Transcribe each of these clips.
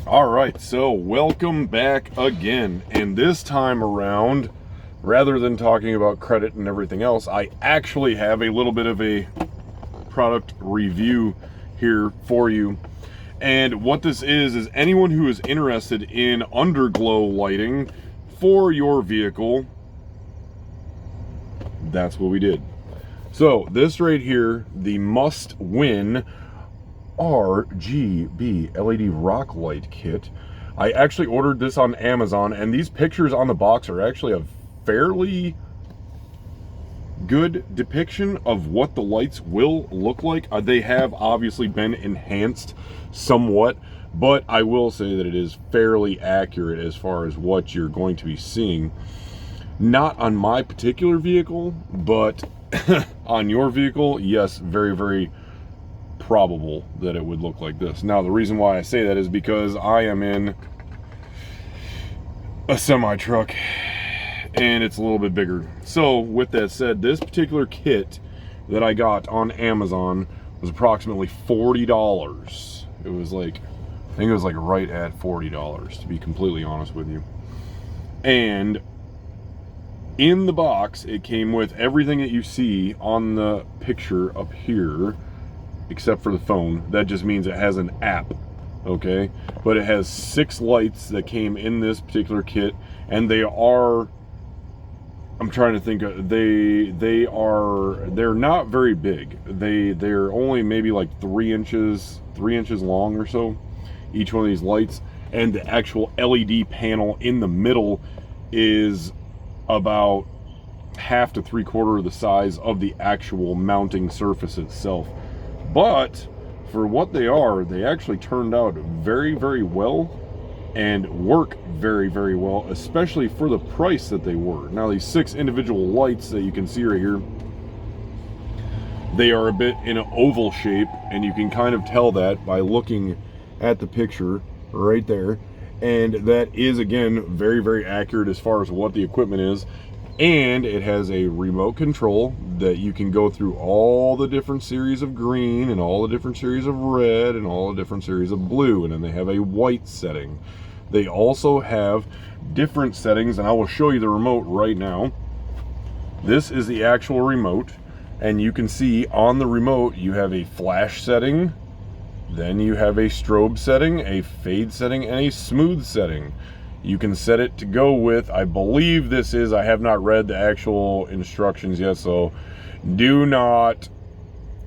All right, so welcome back again. And this time around, rather than talking about credit and everything else, I actually have a little bit of a product review here for you. And what this is anyone who is interested in underglow lighting for your vehicle, that's what we did. So this right here, the MustWin RGB LED rock light kit. I actually ordered this on Amazon, and these pictures on the box are actually a fairly good depiction of what the lights will look like. They have obviously been enhanced somewhat, but I will say that it is fairly accurate as far as what you're going to be seeing. Not on my particular vehicle, but on your vehicle, yes, very, very probable that it would look like this. Now, the reason why I say that is because I am in a semi truck and it's a little bit bigger. So with that said, this particular kit that I got on Amazon was approximately $40. It was like, I think it was like right at $40, to be completely honest with you. And in the box, it came with everything that you see on the picture up here, except for the phone. That just means it has an app, okay? But it has 6 lights that came in this particular kit, and they are, I'm trying to think, they're not very big. They're only maybe like 3 inches long or so, each one of these lights. And the actual LED panel in the middle is about half to 3/4 of the size of the actual mounting surface itself. But for what they are, they actually turned out very, very well and work very, very well, especially for the price that they were. Now, these 6 individual lights that you can see right here, they are a bit in an oval shape, and you can kind of tell that by looking at the picture right there. And that is, again, very, very accurate as far as what the equipment is. And it has a remote control that you can go through all the different series of green and all the different series of red and all the different series of blue. And then they have a white setting. They also have different settings, and I will show you the remote right now. This is the actual remote, and you can see on the remote you have a flash setting, then you have a strobe setting, a fade setting, and a smooth setting. You can set it to go with, I believe this is, I have not read the actual instructions yet, so do not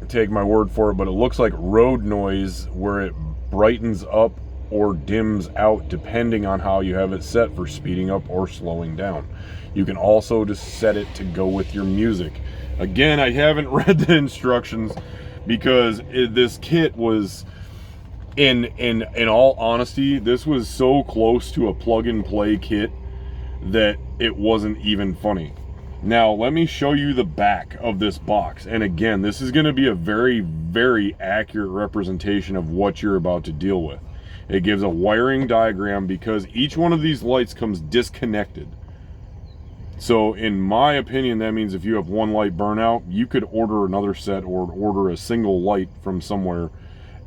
take my word for it, but it looks like road noise, where it brightens up or dims out depending on how you have it set for speeding up or slowing down. You can also just set it to go with your music. Again, I haven't read the instructions because this kit was, in all honesty, this was so close to a plug-and-play kit that it wasn't even funny. Now, let me show you the back of this box. And again, this is going to be a very, very accurate representation of what you're about to deal with. It gives a wiring diagram because each one of these lights comes disconnected. So in my opinion, that means if you have one light burnout, you could order another set or order a single light from somewhere,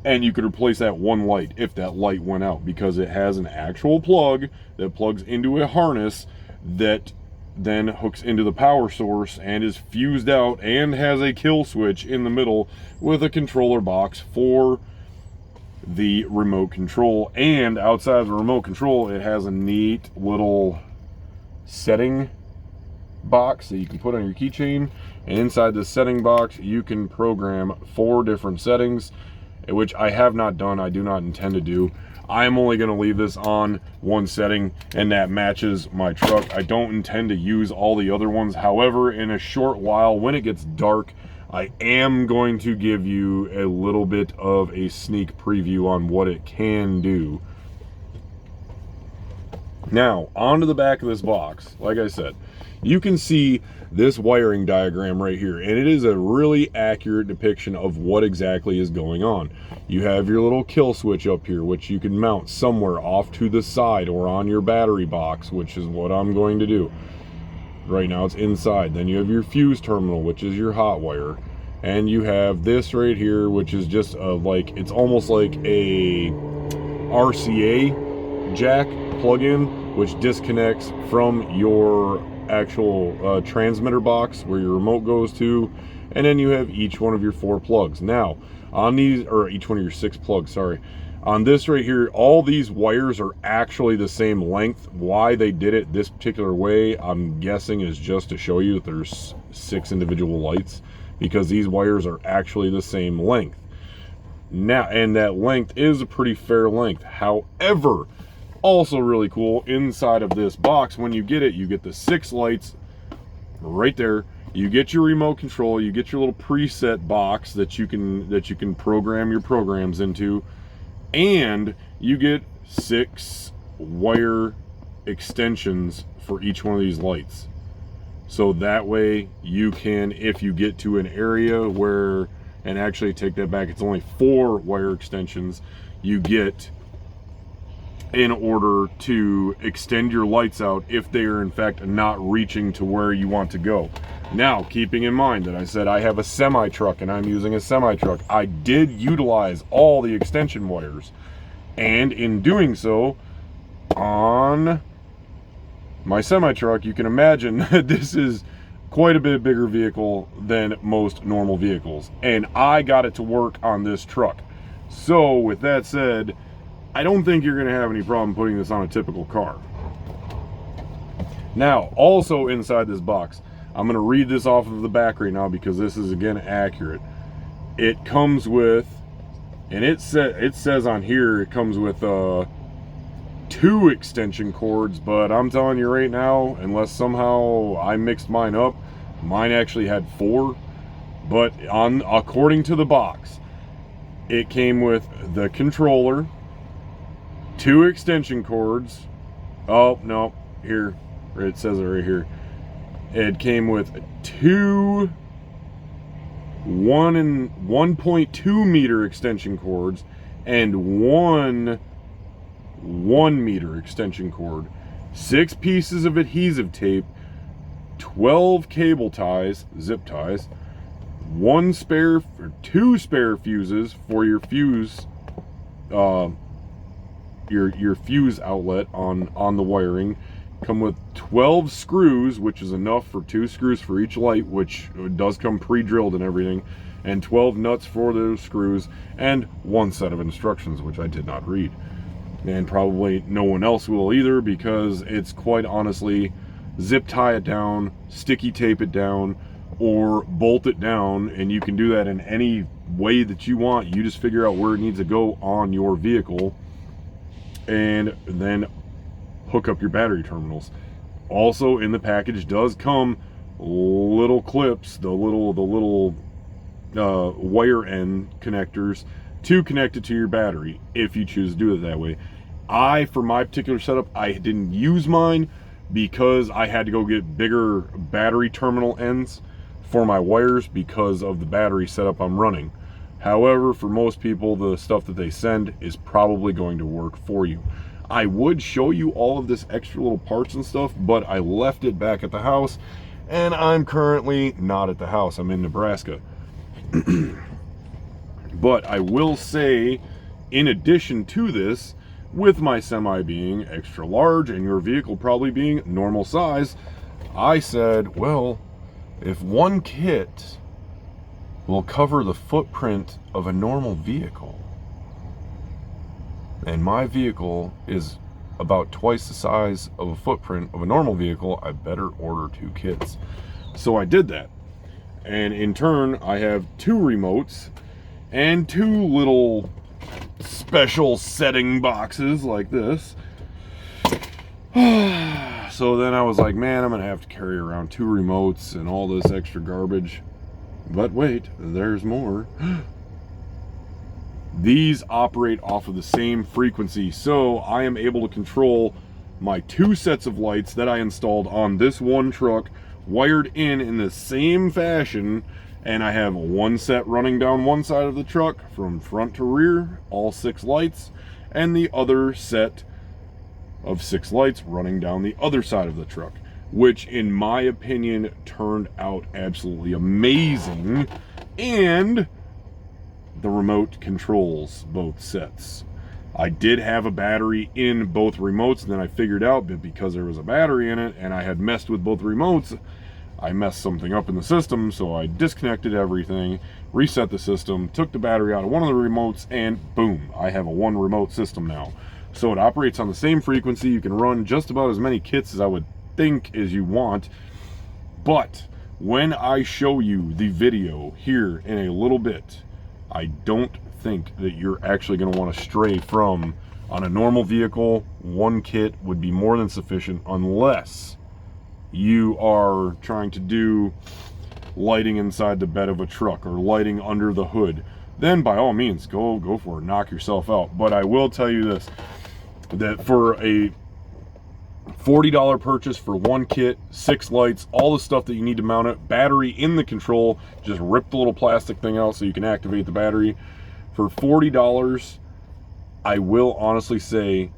and you could replace that one light if that light went out, because it has an actual plug that plugs into a harness that then hooks into the power source and is fused out, and has a kill switch in the middle with a controller box for the remote control. And outside of the remote control, it has a neat little setting box that you can put on your keychain, and inside the setting box you can program 4 different settings, which I have not done. I do not intend to do. I'm only going to leave this on one setting, and that matches my truck. I don't intend to use all the other ones. However, in a short while, when it gets dark, I am going to give you a little bit of a sneak preview on what it can do. Now, onto the back of this box. Like I said, you can see this wiring diagram right here, and it is a really accurate depiction of what exactly is going on. You have your little kill switch up here, which you can mount somewhere off to the side or on your battery box, which is what I'm going to do. Right now it's inside. Then you have your fuse terminal, which is your hot wire. And you have this right here, which is just like, it's almost like a RCA jack plug-in, which disconnects from your actual transmitter box where your remote goes to, and then you have each one of your 4 plugs. Now, on these, or each one of your 6 plugs, sorry. On this right here, all these wires are actually the same length. Why they did it this particular way, I'm guessing, is just to show you that there's 6 individual lights, because these wires are actually the same length. Now, and that length is a pretty fair length. However, also really cool, inside of this box, when you get it, you get the 6 lights right there. You get your remote control, you get your little preset box that you can program your programs into, and you get 6 wire extensions for each one of these lights. So that way you can, if you get to an area where, and actually take that back, it's only 4 wire extensions you get in order to extend your lights out if they are in fact not reaching to where you want to go. Now, keeping in mind that I said I have a semi truck and I'm using a semi truck, I did utilize all the extension wires, and in doing so, on my semi truck, you can imagine that this is quite a bit bigger vehicle than most normal vehicles, and I got it to work on this truck. So with that said, I don't think you're going to have any problem putting this on a typical car. Now, also inside this box, I'm going to read this off of the back right now because this is, again, accurate. It comes with, and it says on here, it comes with 2 extension cords, but I'm telling you right now, unless somehow I mixed mine up, mine actually had 4. But according to the box, it came with the controller, 2 extension cords. Oh, no, here, it says it right here. It came with 2 1 and 1.2 meter extension cords and 1 meter extension cord, 6 pieces of adhesive tape, 12 cable ties, zip ties, 2 spare fuses for your fuse, your fuse outlet on the wiring. Come with 12 screws, which is enough for 2 screws for each light, which does come pre-drilled and everything, and 12 nuts for those screws, and 1 set of instructions, which I did not read. And probably no one else will either, because it's quite honestly, zip tie it down, sticky tape it down, or bolt it down, and you can do that in any way that you want. You just figure out where it needs to go on your vehicle, and then hook up your battery terminals. Also in the package does come little clips, the little wire end connectors to connect it to your battery if you choose to do it that way. For my particular setup, I didn't use mine because I had to go get bigger battery terminal ends for my wires because of the battery setup I'm running. However, for most people, the stuff that they send is probably going to work for you. I would show you all of this extra little parts and stuff, but I left it back at the house, and I'm currently not at the house. I'm in Nebraska. But I will say, in addition to this, with my semi being extra large and your vehicle probably being normal size, I said, well, if one kit will cover the footprint of a normal vehicle, and my vehicle is about twice the size of a footprint of a normal vehicle, I better order 2 kits. So I did that. And in turn, I have 2 remotes and 2 little special setting boxes like this. So then I was like, man, I'm gonna have to carry around 2 remotes and all this extra garbage. But wait, there's more. These operate off of the same frequency, so I am able to control my 2 sets of lights that I installed on this one truck, wired in the same fashion, and I have 1 set running down one side of the truck from front to rear, all 6 lights, and the other set of 6 lights running down the other side of the truck, which in my opinion turned out absolutely amazing. And the remote controls both sets. I did have a battery in both remotes, and then I figured out that because there was a battery in it and I had messed with both remotes, I messed something up in the system, so I disconnected everything, reset the system, took the battery out of one of the remotes, and boom, I have a one remote system now. So it operates on the same frequency. You can run just about as many kits as I would think as you want. But when I show you the video here in a little bit, I don't think that you're actually going to want to stray from, on a normal vehicle, one kit would be more than sufficient, unless you are trying to do lighting inside the bed of a truck or lighting under the hood. Then by all means, go for it, knock yourself out. But I will tell you this, that for a $40 purchase for one kit, 6 lights, all the stuff that you need to mount it, battery in the control, just rip the little plastic thing out so you can activate the battery. For $40, I will honestly say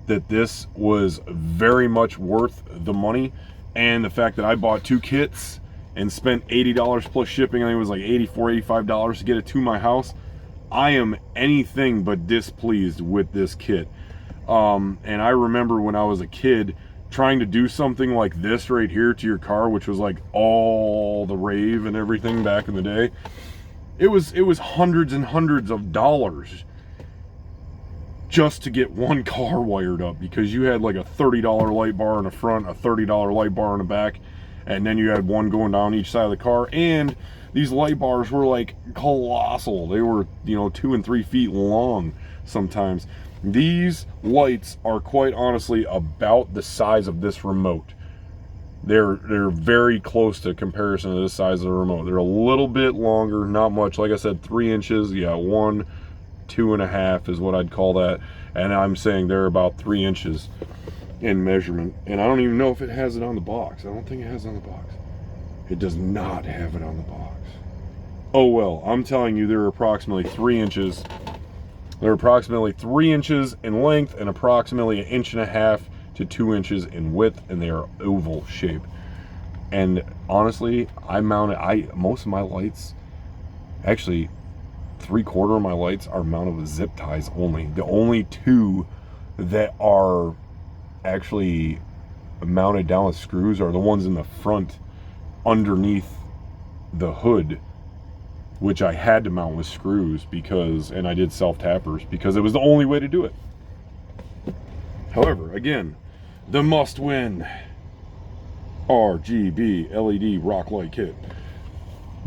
that this was very much worth the money. And the fact that I bought 2 kits and spent $80 plus shipping, I think it was like $84, $85 to get it to my house. I am anything but displeased with this kit. And I remember when I was a kid trying to do something like this right here to your car, which was like all the rave and everything back in the day. It was hundreds and hundreds of dollars just to get one car wired up, because you had like a $30 light bar in the front, a $30 light bar in the back, and then you had one going down each side of the car. And these light bars were like colossal. They were, 2 and 3 feet long sometimes. These lights are quite honestly about the size of this remote. They're very close to comparison to the size of the remote. They're a little bit longer, not much. Like I said, 3 inches. Yeah, 1, 2.5 is what I'd call that. And I'm saying they're about 3 inches in measurement. And I don't even know if it has it on the box. I don't think it has it on the box. It does not have it on the box. Oh well, I'm telling you, they're approximately 3 inches. They're approximately 3 inches in length and approximately 1.5 to 2 inches in width, and they are oval shaped. And honestly, most of my lights, actually 3/4 of my lights, are mounted with zip ties only. The only 2 that are actually mounted down with screws are the ones in the front underneath the hood, which I had to mount with screws and I did self-tappers because it was the only way to do it. However, again, the MustWin RGB LED rock light kit.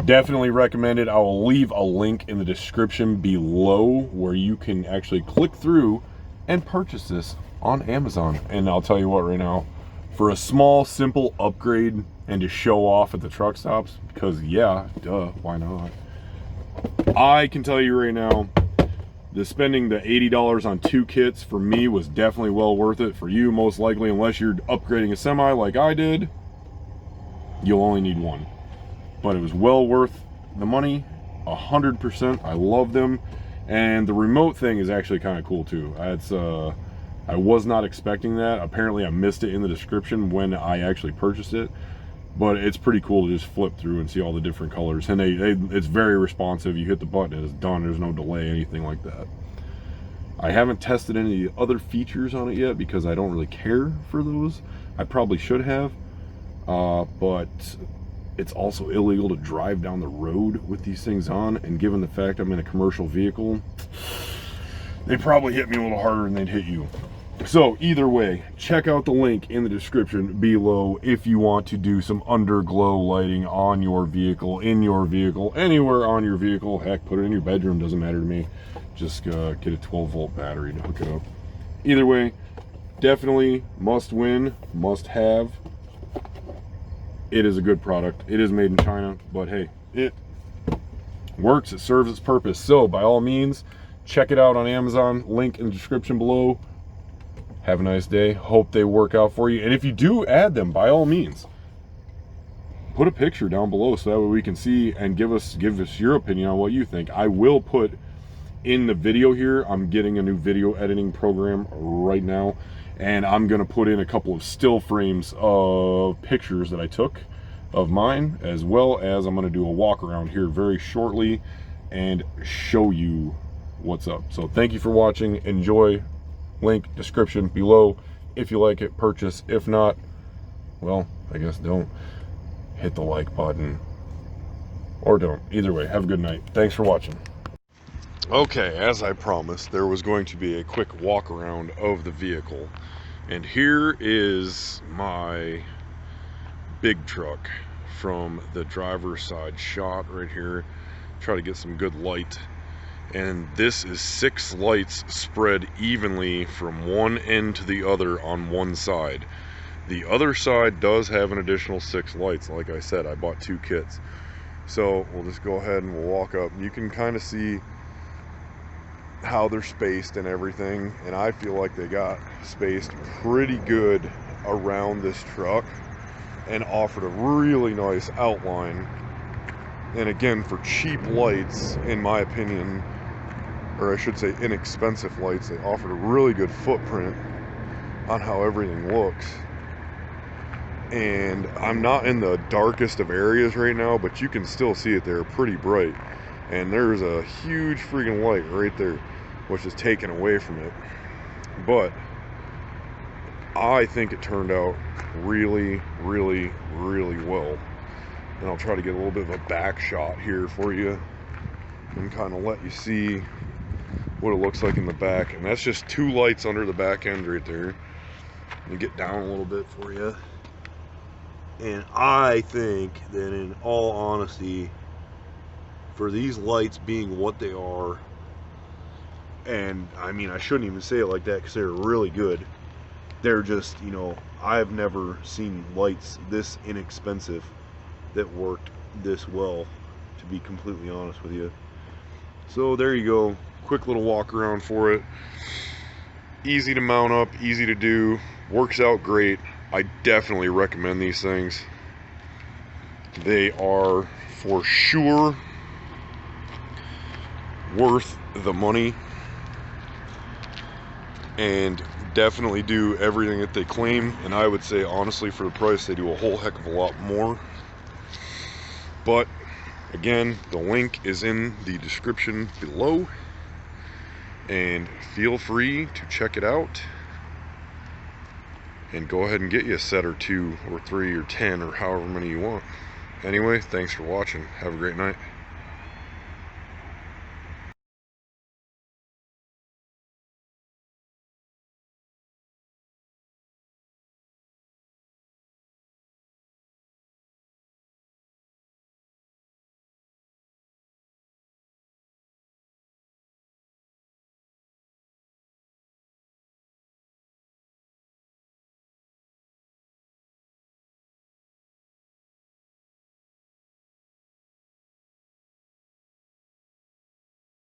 Definitely recommend it. I will leave a link in the description below where you can actually click through and purchase this on Amazon. And I'll tell you what, right now, for a small, simple upgrade and to show off at the truck stops, because yeah, duh, why not? I can tell you right now, spending the $80 on 2 kits for me was definitely well worth it. For you, most likely, unless you're upgrading a semi like I did, you'll only need 1. But it was well worth the money, 100%. I love them. And the remote thing is actually kind of cool too. I was not expecting that. Apparently I missed it in the description when I actually purchased it. But it's pretty cool to just flip through and see all the different colors. And it's very responsive. You hit the button and it's done. There's no delay, anything like that. I haven't tested any other features on it yet because I don't really care for those. I probably should have. But it's also illegal to drive down the road with these things on. And given the fact I'm in a commercial vehicle, they probably hit me a little harder than they'd hit you. So either way, check out the link in the description below if you want to do some underglow lighting on your vehicle, in your vehicle, anywhere on your vehicle. Heck, put it in your bedroom, doesn't matter to me. Just get a 12-volt battery to hook it up. Either way, definitely MustWin, must have. It is a good product. It is made in China, but hey, it works. It serves its purpose. So by all means, check it out on Amazon. Link in the description below. Have a nice day. Hope they work out for you. And if you do add them, by all means, put a picture down below so that way we can see and give us your opinion on what you think. I will put in the video here, I'm getting a new video editing program right now, and I'm going to put in a couple of still frames of pictures that I took of mine, as well as I'm going to do a walk around here very shortly and show you what's up. So thank you for watching. Enjoy. Link description below. If you like it, purchase. If not, well, I guess don't. Hit the like button or don't. Either way, have a good night. Thanks for watching. Okay, as I promised, there was going to be a quick walk around of the vehicle, and here is my big truck from the driver's side shot right here. Try to get some good light, and this is 6 lights spread evenly from one end to the other on one side. The other side does have an additional 6 lights. Like I said, I bought 2 kits, so we'll just go ahead and we'll walk up. You can kind of see how they're spaced and everything, and I feel like they got spaced pretty good around this truck and offered a really nice outline. And again, for cheap lights, in my opinion, or I should say inexpensive lights, they offered a really good footprint on how everything looks. And I'm not in the darkest of areas right now, but you can still see it there pretty bright. And there's a huge freaking light right there, which is taken away from it. But I think it turned out really, really, really well. And I'll try to get a little bit of a back shot here for you and kind of let you see what it looks like in the back. And that's just 2 lights under the back end right there. Let me get down a little bit for you. And I think that, in all honesty, for these lights being what they are, and I mean, I shouldn't even say it like that because they're really good. They're just, you know, I've never seen lights this inexpensive that worked this well, to be completely honest with you. So there you go. Quick little walk around for it. Easy to mount up, easy to do, works out great. I definitely recommend these things. They are for sure worth the money, and definitely do everything that they claim. And I would say, honestly, for the price, they do a whole heck of a lot more. But again, the link is in the description below, and feel free to check it out and go ahead and get you a set or 2 or 3 or 10 or however many you want. Anyway, thanks for watching. Have a great night.